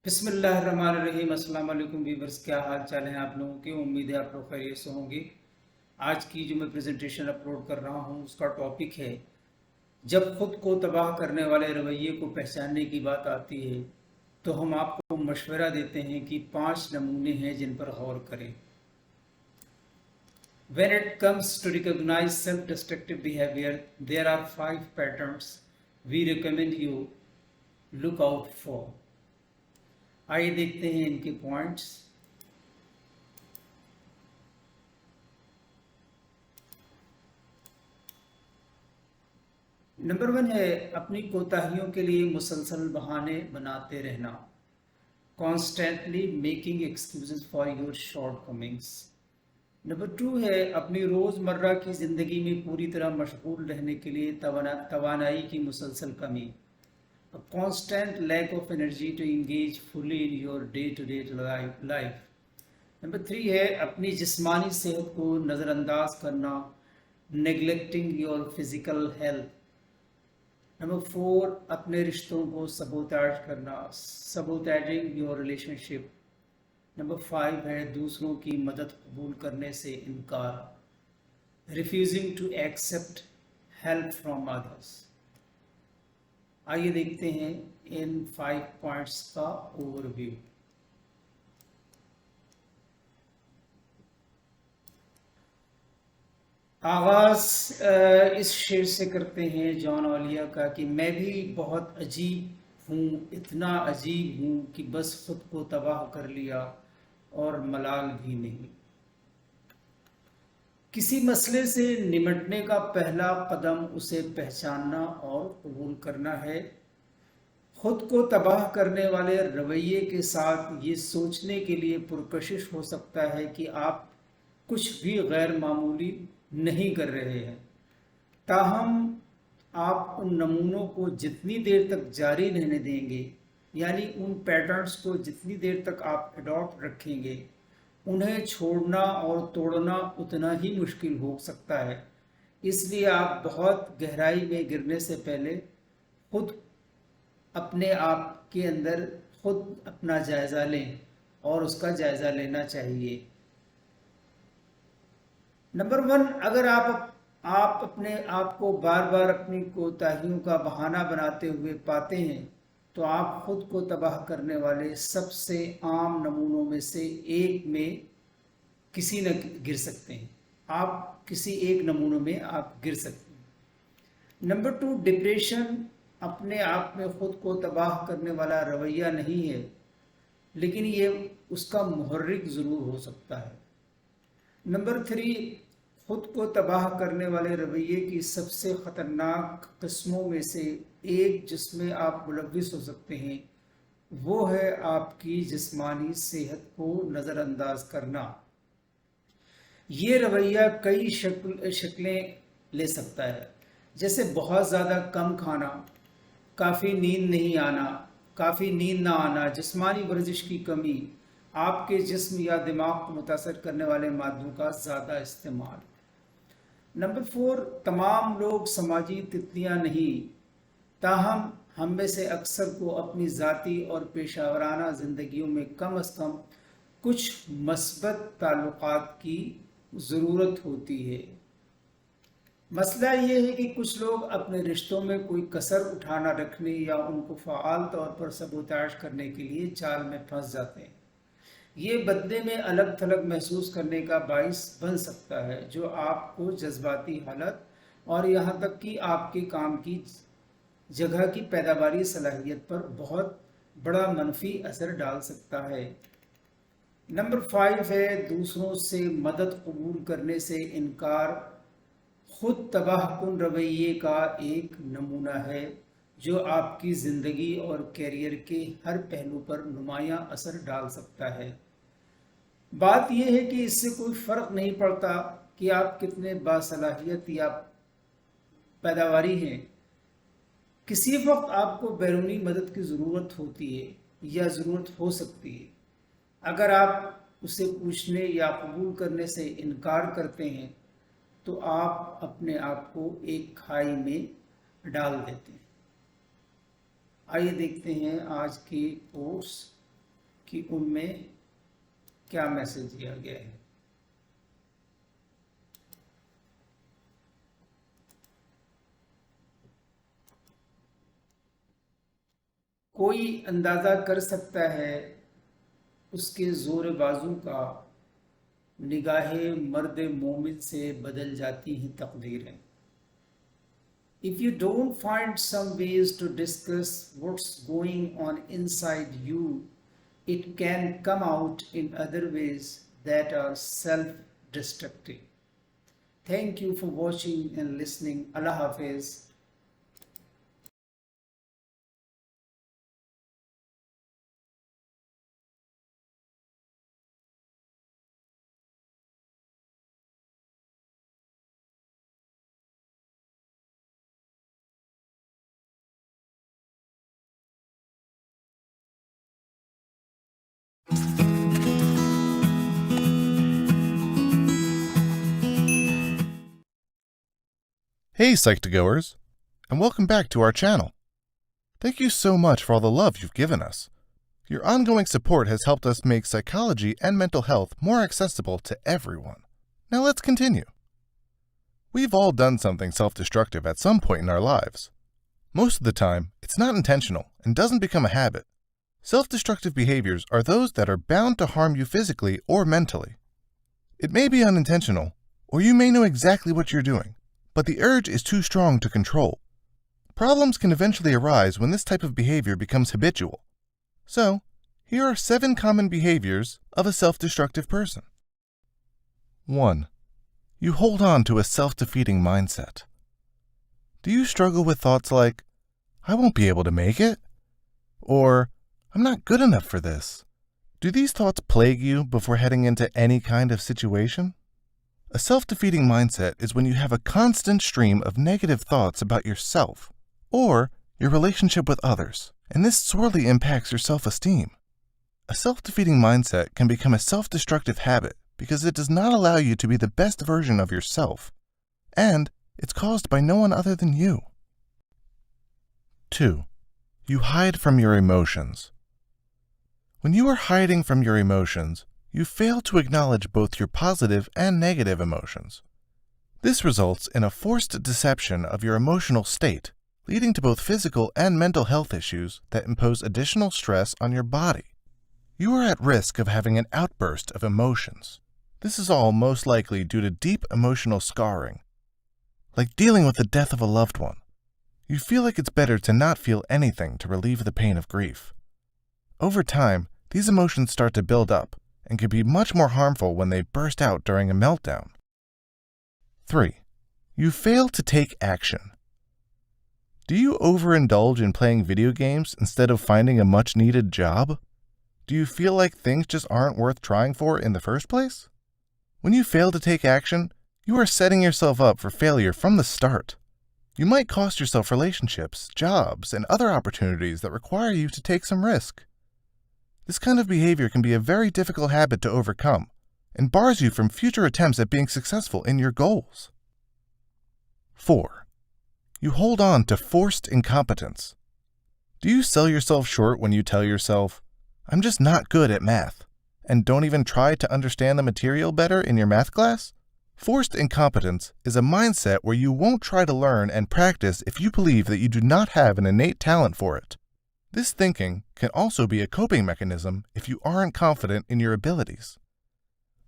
بسم اللہ الرحمن الرحیم۔ السلام علیکم ویورز، کیا حال چال ہیں آپ لوگوں کے؟ امید ہے آپ لوگ خیریت سے ہوں گے۔ آج کی جو میں پریزنٹیشن اپلوڈ کر رہا ہوں اس کا ٹاپک ہے جب خود کو تباہ کرنے والے رویے کو پہچاننے کی بات آتی ہے تو ہم آپ کو مشورہ دیتے ہیں کہ 5 نمونے ہیں جن پر غور کریں۔ When it comes to recognize self-destructive behavior, there are 5 patterns we recommend you look out for۔ آئیے دیکھتے ہیں ان کے پوائنٹس۔ نمبر 1 ہے اپنی کوتاہیوں کے لیے مسلسل بہانے بناتے رہنا، constantly making excuses for your shortcomings۔ Number 2 ہے اپنی روزمرہ کی زندگی میں پوری طرح مشغول رہنے کے لیے توانائی کی مسلسل کمی، a constant lack of energy to engage fully in your day-to-day life۔ Number 3 ہے اپنی جسمانی صحت کو نظر انداز کرنا، neglecting your physical health۔ Number 4 اپنے رشتوں کو سبوتاج کرنا، sabotaging your relationship۔ نمبر 5 ہے دوسروں کی مدد قبول کرنے سے انکار، refusing to accept help from others۔ آئیے دیکھتے ہیں ان 5 پوائنٹس کا اوور ویو۔ آغاز اس شعر سے کرتے ہیں جان اولیاء کا کہ میں بھی بہت عجیب ہوں، اتنا عجیب ہوں کہ بس خود کو تباہ کر لیا اور ملال بھی نہیں۔ کسی مسئلے سے نمٹنے کا پہلا قدم اسے پہچاننا اور قبول کرنا ہے۔ خود کو تباہ کرنے والے رویے کے ساتھ یہ سوچنے کے لیے پرکشش ہو سکتا ہے کہ آپ کچھ بھی غیر معمولی نہیں کر رہے ہیں، تاہم آپ ان نمونوں کو جتنی دیر تک جاری رہنے دیں گے، یعنی ان پیٹرنز کو جتنی دیر تک آپ اڈاپٹ رکھیں گے، انہیں چھوڑنا اور توڑنا اتنا ہی مشکل ہو سکتا ہے۔ اس لیے آپ بہت گہرائی میں گرنے سے پہلے خود اپنے آپ کے اندر خود اپنا جائزہ لیں اور اس کا جائزہ لینا چاہیے۔ نمبر 1، اگر آپ اپنے آپ کو بار بار اپنی کوتاہیوں کا بہانہ بناتے ہوئے پاتے ہیں تو آپ خود کو تباہ کرنے والے سب سے عام نمونوں میں سے ایک میں کسی نہ گر سکتے ہیں۔ آپ کسی ایک نمونوں میں آپ گر سکتے ہیں۔ نمبر 2، ڈپریشن اپنے آپ میں خود کو تباہ کرنے والا رویہ نہیں ہے، لیکن یہ اس کا محرک ضرور ہو سکتا ہے۔ نمبر 3، خود کو تباہ کرنے والے رویے کی سب سے خطرناک قسموں میں سے ایک جس میں آپ ملوث ہو سکتے ہیں وہ ہے آپ کی جسمانی صحت کو نظر انداز کرنا۔ یہ رویہ کئی شکلیں لے سکتا ہے، جیسے بہت زیادہ کم کھانا، کافی نیند نہ آنا، جسمانی ورزش کی کمی، آپ کے جسم یا دماغ کو متاثر کرنے والے مادوں کا زیادہ استعمال۔ نمبر 4، تمام لوگ سماجی تتلیاں نہیں، تاہم ہم میں سے اکثر کو اپنی ذاتی اور پیشہ ورانہ زندگیوں میں کم از کم کچھ مثبت تعلقات کی ضرورت ہوتی ہے۔ مسئلہ یہ ہے کہ کچھ لوگ اپنے رشتوں میں کوئی کسر اٹھا نہ رکھنے یا ان کو فعال طور پر سبوتاژ کرنے کے لیے جال میں پھنس جاتے ہیں۔ یہ بدلے میں الگ تھلگ محسوس کرنے کا باعث بن سکتا ہے، جو آپ کو جذباتی حالت اور یہاں تک کہ آپ کے کام کی جگہ کی پیداواری صلاحیت پر بہت بڑا منفی اثر ڈال سکتا ہے۔ نمبر 5 ہے دوسروں سے مدد قبول کرنے سے انکار، خود تباہ کن رویے کا ایک نمونہ ہے جو آپ کی زندگی اور کیریئر کے ہر پہلو پر نمایاں اثر ڈال سکتا ہے۔ بات یہ ہے کہ اس سے کوئی فرق نہیں پڑتا کہ آپ کتنے باصلاحیت یا پیداواری ہیں، کسی وقت آپ کو بیرونی مدد کی ضرورت ہوتی ہے یا ضرورت ہو سکتی ہے۔ اگر آپ اسے پوچھنے یا قبول کرنے سے انکار کرتے ہیں تو آپ اپنے آپ کو ایک کھائی میں ڈال دیتے ہیں۔ آئیے دیکھتے ہیں آج کی کوٹس۔ कि उनमें क्या मैसेज दिया गया है। कोई अंदाज़ा कर सकता है उसके ज़ोर बाजू का, निगाहे मर्द मोमिन से बदल जाती हैं तकदीरें। If you don't find some ways to discuss what's going on inside you, it can come out in other ways that are self-destructive. Thank you for watching and listening. Allah Hafiz. Hey Psych2Goers, and welcome back to our channel. Thank you so much for all the love you've given us. Your ongoing support has helped us make psychology and mental health more accessible to everyone. Now let's continue. We've all done something self-destructive at some point in our lives. Most of the time, it's not intentional and doesn't become a habit. Self-destructive behaviors are those that are bound to harm you physically or mentally. It may be unintentional, or you may know exactly what you're doing, but the urge is too strong to control. Problems can eventually arise when this type of behavior becomes habitual. So, here are 7 common behaviors of a self-destructive person. 1. You hold on to a self-defeating mindset. Do you struggle with thoughts like, I won't be able to make it? Or, I'm not good enough for this? Do these thoughts plague you before heading into any kind of situation? A self-defeating mindset is when you have a constant stream of negative thoughts about yourself or your relationship with others, and this sorely impacts your self-esteem. A self-defeating mindset can become a self-destructive habit because it does not allow you to be the best version of yourself, and it's caused by no one other than you. 2. You hide from your emotions. When you are hiding from your emotions, you fail to acknowledge both your positive and negative emotions. This results in a forced deception of your emotional state, leading to both physical and mental health issues that impose additional stress on your body. You are at risk of having an outburst of emotions. This is all most likely due to deep emotional scarring, like dealing with the death of a loved one. You feel like it's better to not feel anything to relieve the pain of grief. Over time, these emotions start to build up and can be much more harmful when they burst out during a meltdown. 3. You fail to take action. Do you overindulge in playing video games instead of finding a much-needed job? Do you feel like things just aren't worth trying for in the first place? When you fail to take action, you are setting yourself up for failure from the start. You might cost yourself relationships, jobs, and other opportunities that require you to take some risk. This kind of behavior can be a very difficult habit to overcome and bars you from future attempts at being successful in your goals. 4. You hold on to forced incompetence. Do you sell yourself short when you tell yourself, I'm just not good at math, and don't even try to understand the material better in your math class? Forced incompetence is a mindset where you won't try to learn and practice if you believe that you do not have an innate talent for it. This thinking can also be a coping mechanism if you aren't confident in your abilities.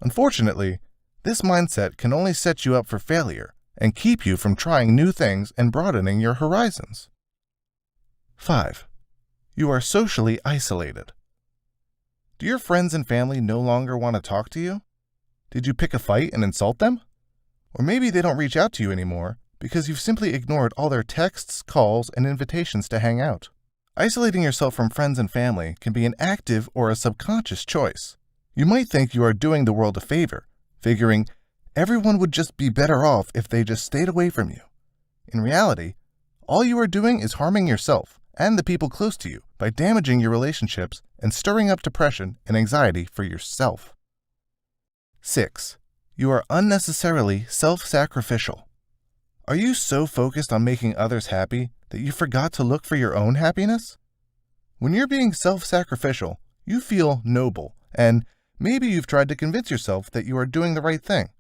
Unfortunately, this mindset can only set you up for failure and keep you from trying new things and broadening your horizons. 5. You are socially isolated. Do your friends and family no longer want to talk to you? Did you pick a fight and insult them? Or maybe they don't reach out to you anymore because you've simply ignored all their texts, calls, and invitations to hang out. Isolating yourself from friends and family can be an active or a subconscious choice. You might think you are doing the world a favor, figuring everyone would just be better off if they just stayed away from you. In reality, all you are doing is harming yourself and the people close to you by damaging your relationships and stirring up depression and anxiety for yourself. 6. You are unnecessarily self-sacrificial. Are you so focused on making others happy that you forgot to look for your own happiness? When you're being self-sacrificial, you feel noble, and maybe you've tried to convince yourself that you are doing the right thing.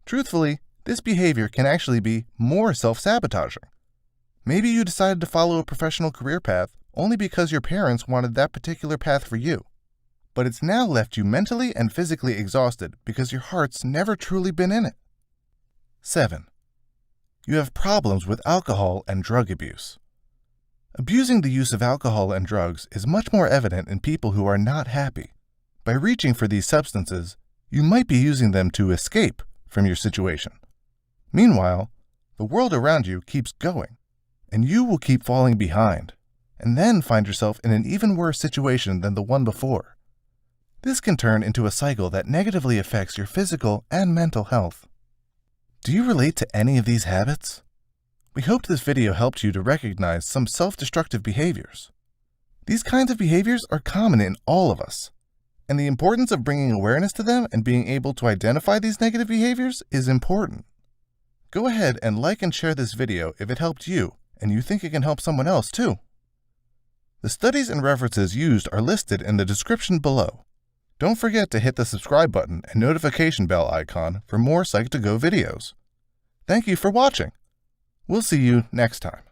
Truthfully, this behavior can actually be more self-sabotaging. Maybe you decided to follow a professional career path only because your parents wanted that particular path for you, but it's now left you mentally and physically exhausted because your heart's never truly been in it. 7. You have problems with alcohol and drug abuse. Abusing the use of alcohol and drugs is much more evident in people who are not happy. By reaching for these substances, you might be using them to escape from your situation. Meanwhile, the world around you keeps going, and you will keep falling behind, and then find yourself in an even worse situation than the one before. This can turn into a cycle that negatively affects your physical and mental health. Do you relate to any of these habits? We hoped this video helped you to recognize some self-destructive behaviors. These kinds of behaviors are common in all of us, and the importance of bringing awareness to them and being able to identify these negative behaviors is important. Go ahead and like and share this video if it helped you and you think it can help someone else too. The studies and references used are listed in the description below. Don't forget to hit the subscribe button and notification bell icon for more Psych2Go videos. Thank you for watching. We'll see you next time.